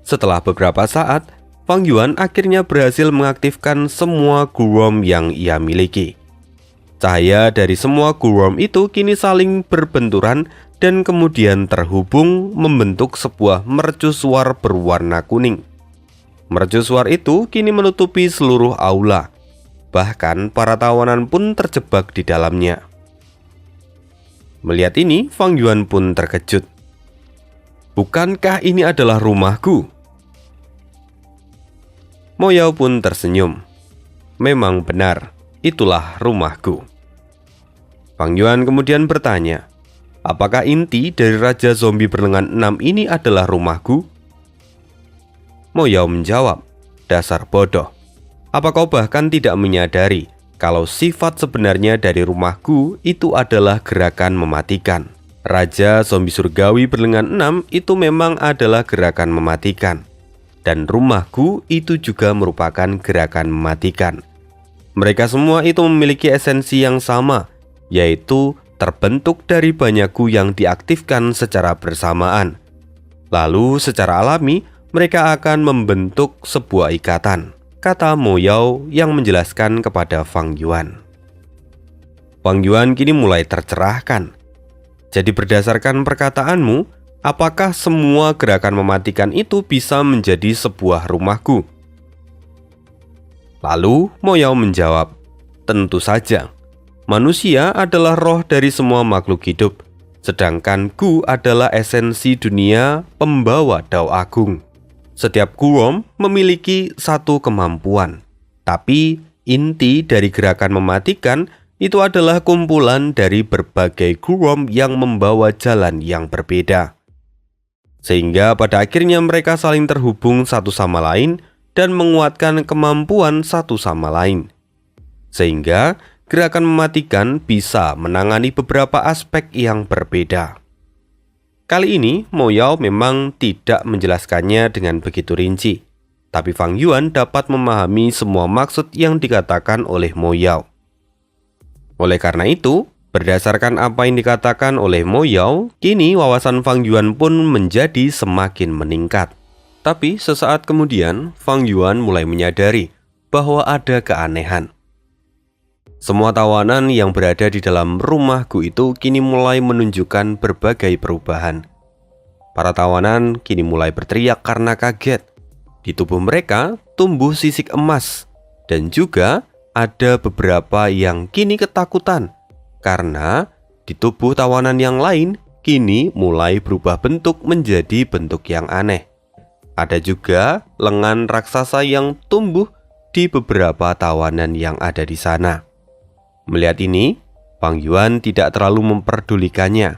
S1: Setelah beberapa saat, Fang Yuan akhirnya berhasil mengaktifkan semua Gurom yang ia miliki. Cahaya dari semua Gurom itu kini saling berbenturan dan kemudian terhubung membentuk sebuah mercusuar berwarna kuning. Mercusuar itu kini menutupi seluruh aula. Bahkan para tawanan pun terjebak di dalamnya. Melihat ini, Fang Yuan pun terkejut. "Bukankah ini adalah rumahku?" Mo Yao pun tersenyum. "Memang benar, itulah rumahku." Fang Yuan kemudian bertanya, "Apakah inti dari Raja Zombie berlengan 6 ini adalah rumahku?" Mo Yao menjawab, "Dasar bodoh. Apa kau bahkan tidak menyadari kalau sifat sebenarnya dari rumahku itu adalah gerakan mematikan? Raja zombie surgawi berlengan 6 itu memang adalah gerakan mematikan. Dan rumahku itu juga merupakan gerakan mematikan. Mereka semua itu memiliki esensi yang sama, yaitu terbentuk dari banyak gu yang diaktifkan secara bersamaan. Lalu secara alami, mereka akan membentuk sebuah ikatan, kata Mo Yao yang menjelaskan kepada Fang Yuan. Fang Yuan kini mulai tercerahkan. Jadi berdasarkan perkataanmu, apakah semua gerakan mematikan itu bisa menjadi sebuah rumahku? Lalu Mo Yao menjawab, tentu saja. Manusia adalah roh dari semua makhluk hidup, sedangkan gu adalah esensi dunia pembawa Dao Agung. Setiap guom memiliki satu kemampuan, tapi inti dari gerakan mematikan itu adalah kumpulan dari berbagai guom yang membawa jalan yang berbeda. Sehingga pada akhirnya mereka saling terhubung satu sama lain dan menguatkan kemampuan satu sama lain. Sehingga gerakan mematikan bisa menangani beberapa aspek yang berbeda. Kali ini Mo Yao memang tidak menjelaskannya dengan begitu rinci, tapi Fang Yuan dapat memahami semua maksud yang dikatakan oleh Mo Yao. Oleh karena itu, berdasarkan apa yang dikatakan oleh Mo Yao, kini wawasan Fang Yuan pun menjadi semakin meningkat. Tapi sesaat kemudian, Fang Yuan mulai menyadari bahwa ada keanehan. Semua tawanan yang berada di dalam rumah gu itu kini mulai menunjukkan berbagai perubahan. Para tawanan kini mulai berteriak karena kaget. Di tubuh mereka tumbuh sisik emas, dan juga ada beberapa yang kini ketakutan karena di tubuh tawanan yang lain kini mulai berubah bentuk menjadi bentuk yang aneh. Ada juga lengan raksasa yang tumbuh di beberapa tawanan yang ada di sana. Melihat ini, Fang Yuan tidak terlalu memperdulikannya.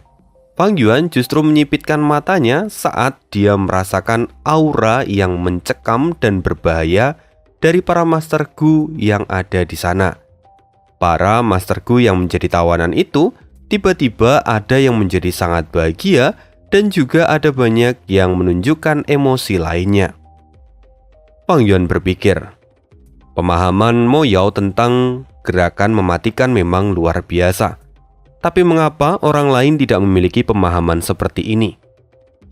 S1: Fang Yuan justru menyipitkan matanya saat dia merasakan aura yang mencekam dan berbahaya dari para Master Gu yang ada di sana. Para Master Gu yang menjadi tawanan itu tiba-tiba ada yang menjadi sangat bahagia dan juga ada banyak yang menunjukkan emosi lainnya. Fang Yuan berpikir, pemahaman Mo Yao tentang gerakan mematikan memang luar biasa. Tapi mengapa orang lain tidak memiliki pemahaman seperti ini?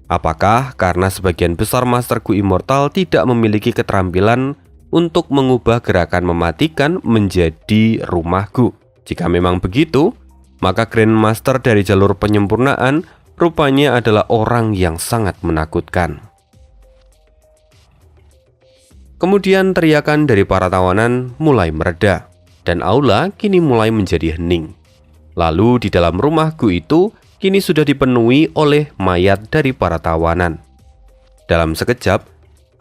S1: Apakah karena sebagian besar Master Gu Immortal tidak memiliki keterampilan untuk mengubah gerakan mematikan menjadi rumah gu? Jika memang begitu, maka Grandmaster dari jalur penyempurnaan rupanya adalah orang yang sangat menakutkan. Kemudian teriakan dari para tawanan mulai mereda, dan aula kini mulai menjadi hening. Lalu di dalam rumah gu itu kini sudah dipenuhi oleh mayat dari para tawanan. Dalam sekejap,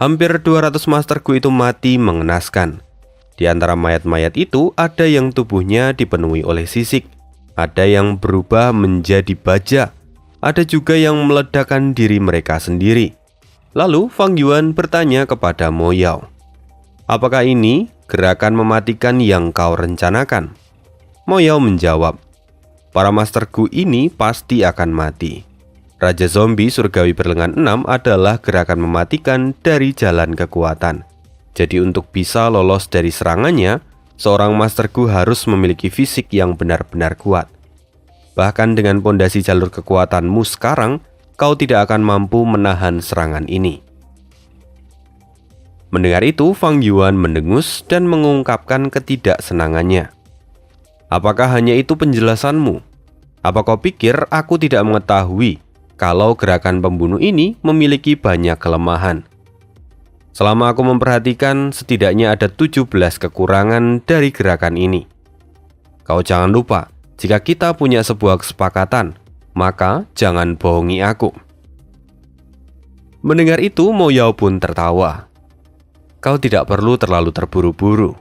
S1: hampir 200 Master Gu itu mati mengenaskan. Di antara mayat-mayat itu ada yang tubuhnya dipenuhi oleh sisik, ada yang berubah menjadi baja, ada juga yang meledakkan diri mereka sendiri. Lalu Fang Yuan bertanya kepada Mo Yao, apakah ini gerakan mematikan yang kau rencanakan? Mo Yao menjawab, para Master Gu ini pasti akan mati. Raja zombie surgawi berlengan 6 adalah gerakan mematikan dari jalan kekuatan. Jadi untuk bisa lolos dari serangannya, seorang Master Gu harus memiliki fisik yang benar-benar kuat. Bahkan dengan pondasi jalur kekuatanmu sekarang, kau tidak akan mampu menahan serangan ini. Mendengar itu, Fang Yuan mendengus dan mengungkapkan ketidaksenangannya. Apakah hanya itu penjelasanmu? Apa kau pikir aku tidak mengetahui kalau gerakan pembunuh ini memiliki banyak kelemahan? Selama aku memperhatikan, setidaknya ada 17 kekurangan dari gerakan ini. Kau jangan lupa, jika kita punya sebuah kesepakatan, maka jangan bohongi aku. Mendengar itu, Mo Yao pun tertawa. Kau tidak perlu terlalu terburu-buru.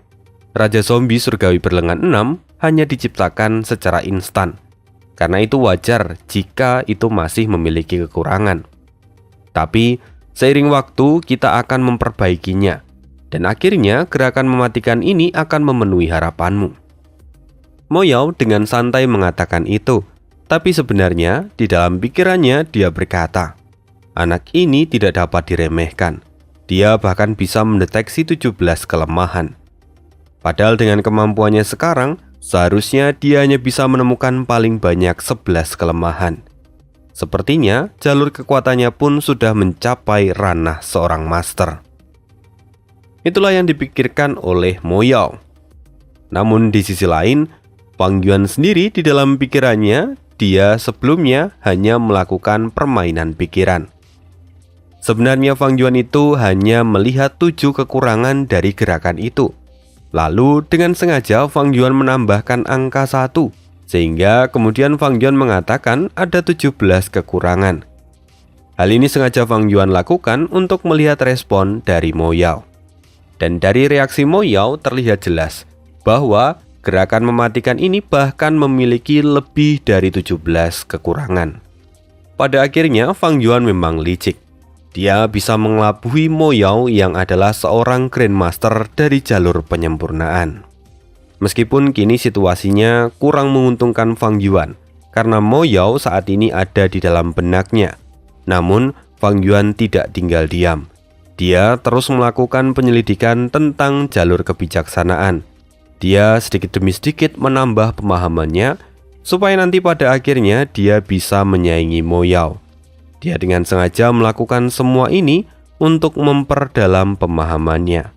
S1: Raja zombie surgawi berlengan 6 hanya diciptakan secara instan. Karena itu wajar jika itu masih memiliki kekurangan. Tapi seiring waktu kita akan memperbaikinya, dan akhirnya gerakan mematikan ini akan memenuhi harapanmu. Mo Yao dengan santai mengatakan itu, Tapi sebenarnya di dalam pikirannya dia berkata, anak ini tidak dapat diremehkan. Dia bahkan bisa mendeteksi 17 kelemahan. Padahal dengan kemampuannya sekarang, seharusnya dia hanya bisa menemukan paling banyak 11 kelemahan. Sepertinya jalur kekuatannya pun sudah mencapai ranah seorang master. Itulah yang dipikirkan oleh Mo Yao. Namun di sisi lain, Fang Yuan sendiri di dalam pikirannya, dia sebelumnya hanya melakukan permainan pikiran. Sebenarnya Fang Yuan itu hanya melihat 7 kekurangan dari gerakan itu. Lalu dengan sengaja Fang Yuan menambahkan angka 1, sehingga kemudian Fang Yuan mengatakan ada 17 kekurangan. Hal ini sengaja Fang Yuan lakukan untuk melihat respon dari Mo Yao. Dan dari reaksi Mo Yao terlihat jelas bahwa gerakan mematikan ini bahkan memiliki lebih dari 17 kekurangan. Pada akhirnya Fang Yuan memang licik. Dia bisa mengelabui Mo Yao yang adalah seorang Grandmaster dari jalur penyempurnaan. Meskipun kini situasinya kurang menguntungkan Fang Yuan, karena Mo Yao saat ini ada di dalam benaknya. Namun Fang Yuan tidak tinggal diam. Dia terus melakukan penyelidikan tentang jalur kebijaksanaan. Dia sedikit demi sedikit menambah pemahamannya, supaya nanti pada akhirnya dia bisa menyaingi Mo Yao. Dia dengan sengaja melakukan semua ini untuk memperdalam pemahamannya.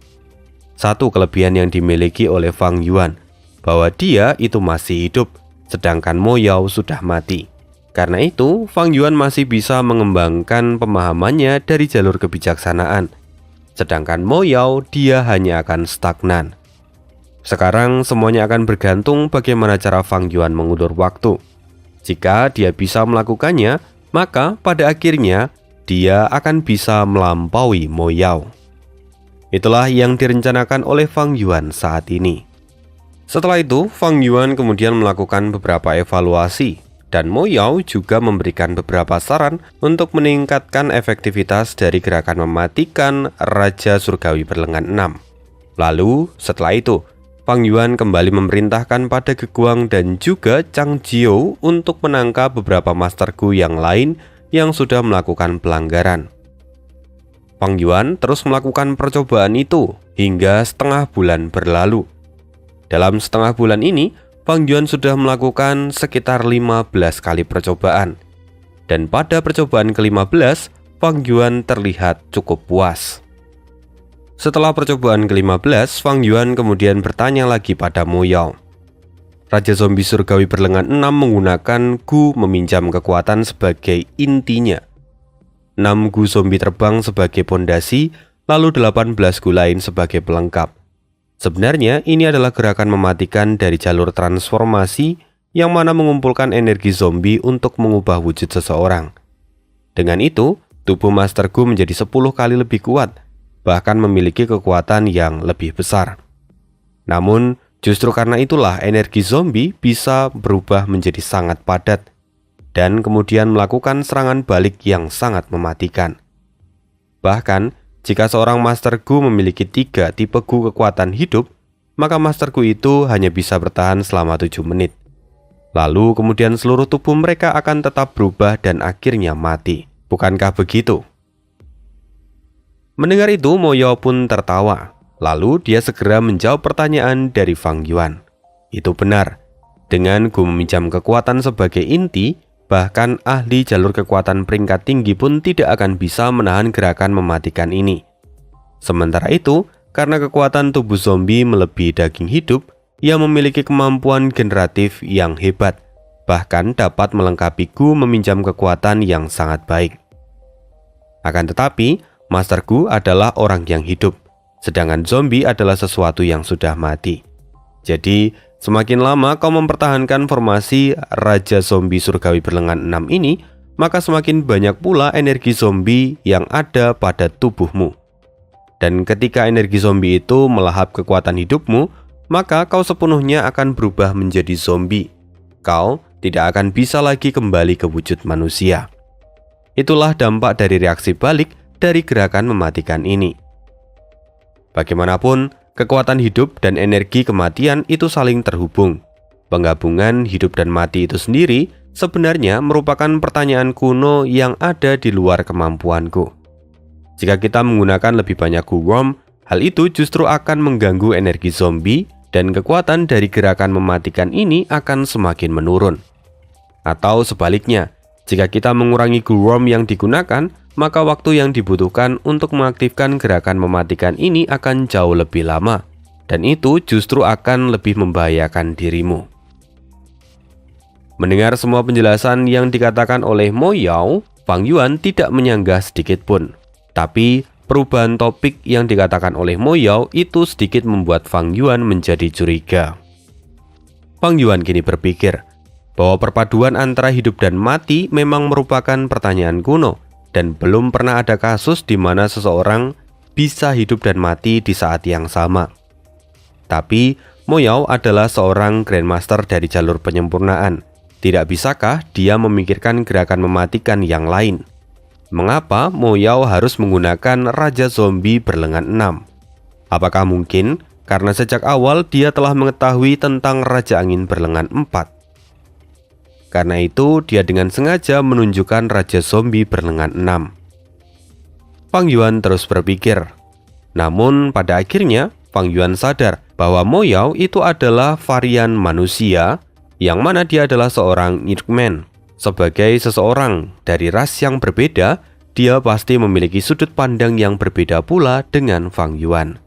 S1: Satu kelebihan yang dimiliki oleh Fang Yuan, bahwa dia itu masih hidup, sedangkan Mo Yao sudah mati. Karena itu, Fang Yuan masih bisa mengembangkan pemahamannya dari jalur kebijaksanaan. Sedangkan Mo Yao, dia hanya akan stagnan. Sekarang semuanya akan bergantung bagaimana cara Fang Yuan mengundur waktu. Jika dia bisa melakukannya, maka pada akhirnya dia akan bisa melampaui Mo Yao. Itulah yang direncanakan oleh Fang Yuan saat ini. Setelah itu, Fang Yuan kemudian melakukan beberapa evaluasi, dan Mo Yao juga memberikan beberapa saran untuk meningkatkan efektivitas dari gerakan mematikan Raja Surgawi Berlengan 6. Lalu, setelah itu, Fang Yuan kembali memerintahkan pada Ge Guang dan juga Chang Jiu untuk menangkap beberapa Master Gu yang lain yang sudah melakukan pelanggaran. Fang Yuan terus melakukan percobaan itu hingga setengah bulan berlalu. Dalam setengah bulan ini, Fang Yuan sudah melakukan sekitar 15 kali percobaan. Dan pada percobaan ke-15, Fang Yuan terlihat cukup puas. Setelah percobaan ke-15, Fang Yuan kemudian bertanya lagi pada Mo Yao. Raja Zombie Surgawi Berlengan 6 menggunakan Gu meminjam kekuatan sebagai intinya. 6 Gu zombie terbang sebagai pondasi, lalu 18 Gu lain sebagai pelengkap. Sebenarnya ini adalah gerakan mematikan dari jalur transformasi yang mana mengumpulkan energi zombie untuk mengubah wujud seseorang. Dengan itu, tubuh Master Gu menjadi 10 kali lebih kuat, bahkan memiliki kekuatan yang lebih besar. Namun, justru karena itulah energi zombie bisa berubah menjadi sangat padat, dan kemudian melakukan serangan balik yang sangat mematikan. Bahkan, jika seorang Master Gu memiliki 3 tipe Gu kekuatan hidup, maka Master Gu itu hanya bisa bertahan selama 7 menit. Lalu kemudian seluruh tubuh mereka akan tetap berubah dan akhirnya mati. Bukankah begitu? Mendengar itu, Mo Yao pun tertawa. Lalu dia segera menjawab pertanyaan dari Fang Yuan. Itu benar. Dengan Gu meminjam kekuatan sebagai inti, bahkan ahli jalur kekuatan peringkat tinggi pun tidak akan bisa menahan gerakan mematikan ini. Sementara itu, karena kekuatan tubuh zombie melebihi daging hidup, ia memiliki kemampuan generatif yang hebat, bahkan dapat melengkapi Gu meminjam kekuatan yang sangat baik. Akan tetapi, Master Gu adalah orang yang hidup, sedangkan zombie adalah sesuatu yang sudah mati. Jadi, semakin lama kau mempertahankan formasi Raja Zombie Surgawi Berlengan 6 ini, maka semakin banyak pula energi zombie yang ada pada tubuhmu. Dan ketika energi zombie itu melahap kekuatan hidupmu, maka kau sepenuhnya akan berubah menjadi zombie. Kau tidak akan bisa lagi kembali ke wujud manusia. Itulah dampak dari reaksi balik dari gerakan mematikan ini. Bagaimanapun, kekuatan hidup dan energi kematian itu saling terhubung. Penggabungan hidup dan mati itu sendiri sebenarnya merupakan pertanyaan kuno yang ada di luar kemampuanku. Jika kita menggunakan lebih banyak Gurwom, hal itu justru akan mengganggu energi zombie dan kekuatan dari gerakan mematikan ini akan semakin menurun. Atau sebaliknya, jika kita mengurangi Gurwom yang digunakan, maka waktu yang dibutuhkan untuk mengaktifkan gerakan mematikan ini akan jauh lebih lama, dan itu justru akan lebih membahayakan dirimu. Mendengar semua penjelasan yang dikatakan oleh Mo Yao, Fang Yuan tidak menyanggah sedikit pun. Tapi, perubahan topik yang dikatakan oleh Mo Yao itu sedikit membuat Fang Yuan menjadi curiga. Fang Yuan kini berpikir bahwa perpaduan antara hidup dan mati memang merupakan pertanyaan kuno, dan belum pernah ada kasus di mana seseorang bisa hidup dan mati di saat yang sama. Tapi, Mo Yao adalah seorang Grandmaster dari jalur penyempurnaan. Tidak bisakah dia memikirkan gerakan mematikan yang lain? Mengapa Mo Yao harus menggunakan Raja Zombie berlengan 6? Apakah mungkin karena sejak awal dia telah mengetahui tentang Raja Angin berlengan 4? Karena itu dia dengan sengaja menunjukkan Raja Zombie berlengan 6. Fang Yuan terus berpikir. Namun pada akhirnya Fang Yuan sadar bahwa Mo Yao itu adalah varian manusia, yang mana dia adalah seorang Earthman. Sebagai seseorang dari ras yang berbeda, dia pasti memiliki sudut pandang yang berbeda pula dengan Fang Yuan.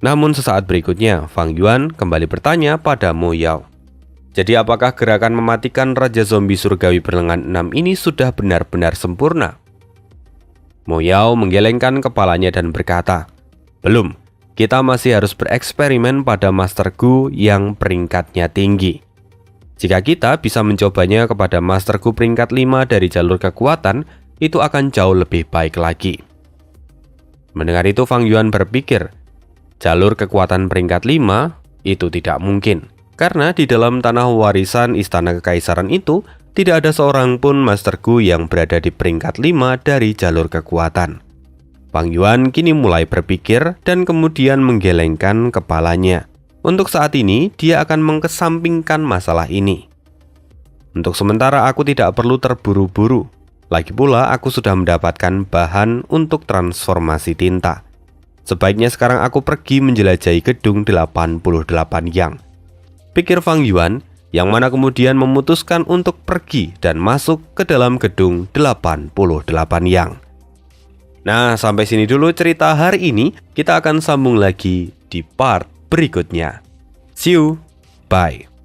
S1: Namun sesaat berikutnya, Fang Yuan kembali bertanya pada Mo Yao. Jadi apakah gerakan mematikan Raja Zombie Surgawi berlengan 6 ini sudah benar-benar sempurna? Mo Yao menggelengkan kepalanya dan berkata, belum. Kita masih harus bereksperimen pada Master Gu yang peringkatnya tinggi. Jika kita bisa mencobanya kepada Master Gu peringkat 5 dari jalur kekuatan, itu akan jauh lebih baik lagi. Mendengar itu Fang Yuan berpikir, jalur kekuatan peringkat 5 itu tidak mungkin. Karena di dalam tanah warisan Istana Kekaisaran itu, tidak ada seorang pun Master Gu yang berada di peringkat 5 dari jalur kekuatan. Fang Yuan kini mulai berpikir dan kemudian menggelengkan kepalanya. Untuk saat ini, dia akan mengesampingkan masalah ini. Untuk sementara aku tidak perlu terburu-buru. Lagi pula aku sudah mendapatkan bahan untuk transformasi tinta. Sebaiknya sekarang aku pergi menjelajahi gedung 88 Yang. Pikir Fang Yuan, yang mana kemudian memutuskan untuk pergi dan masuk ke dalam gedung 88 Yang. Nah, sampai sini dulu cerita hari ini. Kita akan sambung lagi di part berikutnya. See you, bye.